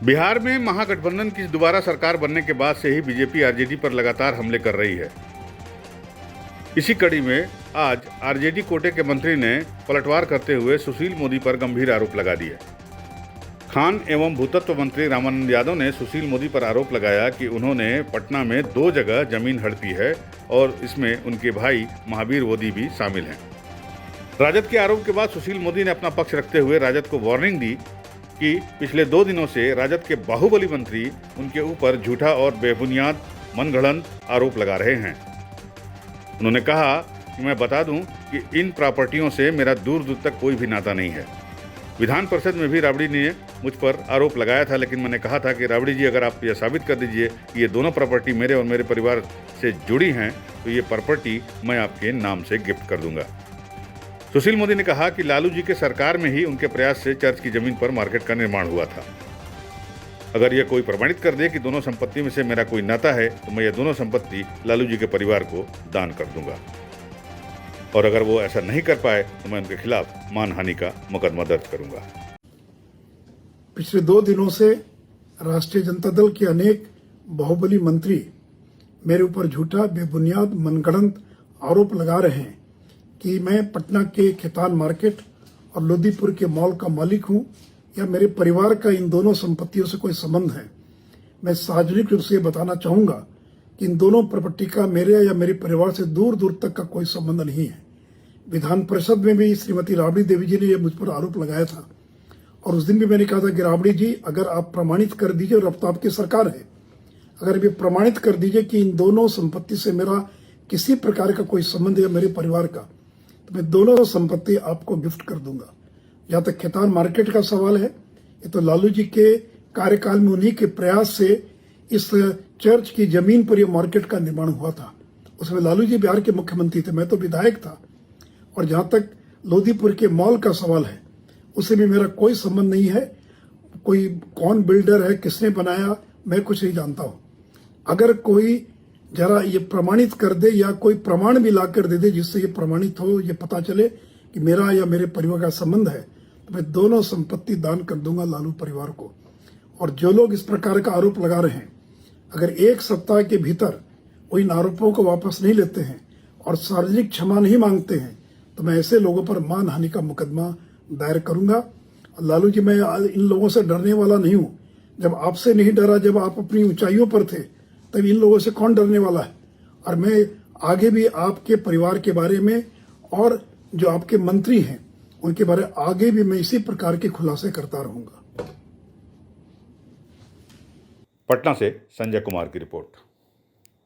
बिहार में महागठबंधन की दोबारा सरकार बनने के बाद से ही बीजेपी आरजेडी पर लगातार हमले कर रही है। इसी कड़ी में आज आरजेडी कोटे के मंत्री ने पलटवार करते हुए सुशील मोदी पर गंभीर आरोप लगा दिए। खान एवं भूतत्व मंत्री रामानंद यादव ने सुशील मोदी पर आरोप लगाया कि उन्होंने पटना में 2 जगह जमीन हड़पी है और इसमें उनके भाई महावीर मोदी भी शामिल हैं। राजद के आरोप के बाद सुशील मोदी ने अपना पक्ष रखते हुए राजद को वार्निंग दी कि पिछले 2 दिनों से राजद के बाहुबली मंत्री उनके ऊपर झूठा और बेबुनियाद मनगढ़ंत आरोप लगा रहे हैं। उन्होंने कहा कि मैं बता दूं कि इन प्रॉपर्टियों से मेरा दूर दूर तक कोई भी नाता नहीं है। विधान परिषद में भी राबड़ी ने मुझ पर आरोप लगाया था, लेकिन मैंने कहा था कि राबड़ी जी, अगर आप यह साबित कर दीजिए कि ये दोनों प्रॉपर्टी मेरे और मेरे परिवार से जुड़ी हैं तो ये प्रॉपर्टी मैं आपके नाम से गिफ्ट कर दूंगा। सुशील मोदी ने कहा कि लालू जी के सरकार में ही उनके प्रयास से चर्च की जमीन पर मार्केट का निर्माण हुआ था। अगर यह कोई प्रमाणित कर दे कि दोनों संपत्ति में से मेरा कोई नाता है तो मैं यह दोनों संपत्ति लालू जी के परिवार को दान कर दूंगा, और अगर वो ऐसा नहीं कर पाए तो मैं उनके खिलाफ मानहानि का मुकदमा दर्ज करूंगा। पिछले 2 दिनों से राष्ट्रीय जनता दल के अनेक बाहुबली मंत्री मेरे ऊपर झूठा बेबुनियाद मनगढ़ंत आरोप लगा रहे हैं कि मैं पटना के खेतान मार्केट और लोदीपुर के मॉल का मालिक हूं या मेरे परिवार का इन दोनों संपत्तियों से कोई संबंध है। मैं सार्वजनिक रूप से बताना चाहूंगा कि इन दोनों प्रॉपर्टी का मेरे या मेरे परिवार से दूर दूर तक का कोई संबंध नहीं है। विधान परिषद में भी श्रीमती राबड़ी देवी जी ने यह मुझ पर आरोप लगाया था और उस दिन भी मैंने कहा था कि राबड़ी जी, अगर आप प्रमाणित कर दीजिए, और अब तो आपकी सरकार है, अगर ये प्रमाणित कर दीजिए कि इन दोनों संपत्ति से मेरा किसी प्रकार का कोई संबंध है मेरे परिवार का, तो मैं दोनों संपत्ति आपको गिफ्ट कर दूंगा। जहां तक खेतान मार्केट का सवाल है, ये तो लालू जी के कार्यकाल में उन्हीं के प्रयास से इस चर्च की जमीन पर यह मार्केट का निर्माण हुआ था। उसमें लालू जी बिहार के मुख्यमंत्री थे, मैं तो विधायक था। और जहां तक लोदीपुर के मॉल का सवाल है, उससे भी मेरा कोई संबंध नहीं है। कोई कौन बिल्डर है, किसने बनाया, मैं कुछ नहीं जानता हूं। अगर कोई जरा ये प्रमाणित कर दे या कोई प्रमाण भी ला कर दे दे जिससे ये प्रमाणित हो, ये पता चले कि मेरा या मेरे परिवार का संबंध है, तो मैं दोनों संपत्ति दान कर दूंगा लालू परिवार को। और जो लोग इस प्रकार का आरोप लगा रहे हैं, अगर 1 सप्ताह के भीतर वो इन आरोपों को वापस नहीं लेते हैं और सार्वजनिक क्षमा नहीं मांगते हैं, तो मैं ऐसे लोगों पर मानहानि का मुकदमा दायर करूंगा। लालू जी, मैं इन लोगों से डरने वाला नहीं हूं। जब आपसे नहीं डरा, जब आप अपनी ऊंचाइयों पर थे, तब इन लोगों से कौन डरने वाला है। और मैं आगे भी आपके परिवार के बारे में और जो आपके मंत्री हैं उनके बारे में आगे भी मैं इसी प्रकार के खुलासे करता रहूंगा। पटना से संजय कुमार की रिपोर्ट।